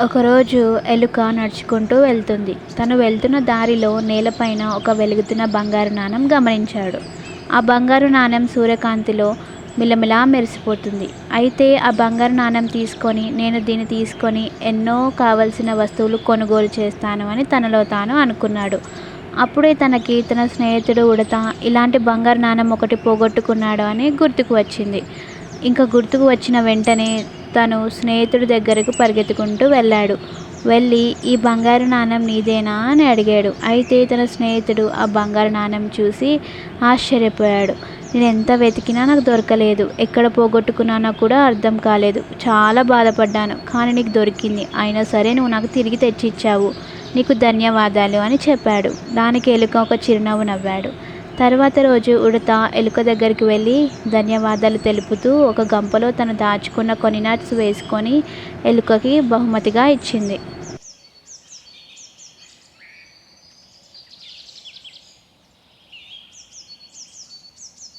ఒకరోజు ఎలుక నడుచుకుంటూ వెళ్తుంది. తను వెళ్తున్న దారిలో నేలపైన ఒక వెలుగుతున్న బంగారు నాణెం గమనించాడు. ఆ బంగారు నాణెం సూర్యకాంతిలో మిలమిలా మెరిసిపోతుంది. అయితే ఆ బంగారు నాణెం తీసుకొని నేను దీన్ని తీసుకొని ఎన్నో కావలసిన వస్తువులు కొనుగోలు చేస్తాను అని తనలో తాను అనుకున్నాడు. అప్పుడే తనకి తన స్నేహితుడు ఉడత ఇలాంటి బంగారు నాణెం ఒకటి పోగొట్టుకున్నాడు అని గుర్తుకు వచ్చింది. ఇంకా గుర్తుకు వచ్చిన వెంటనే తను స్నేహితుడి దగ్గరకు పరిగెత్తుకుంటూ వెళ్ళాడు. వెళ్ళి ఈ బంగారు నాణెం నీదేనా అని అడిగాడు. అయితే తన స్నేహితుడు ఆ బంగారు నాణెం చూసి ఆశ్చర్యపోయాడు. నేను ఎంత వెతికినా నాకు దొరకలేదు. ఎక్కడ పోగొట్టుకున్నానో కూడా అర్థం కాలేదు. చాలా బాధపడ్డాను. కానీ నీకు దొరికింది. అయినా సరే నువ్వు నాకు తిరిగి తెచ్చిచ్చావు. నీకు ధన్యవాదాలు అని చెప్పాడు. దానికి ఎలుక ఒక చిరునవ్వు నవ్వాడు. తర్వాత రోజు ఉడత ఎలుక దగ్గరికి వెళ్ళి ధన్యవాదాలు తెలుపుతూ ఒక గంపలో తను దాచుకున్న కొన్ని నట్స్ వేసుకొని ఎలుకకి బహుమతిగా ఇచ్చింది.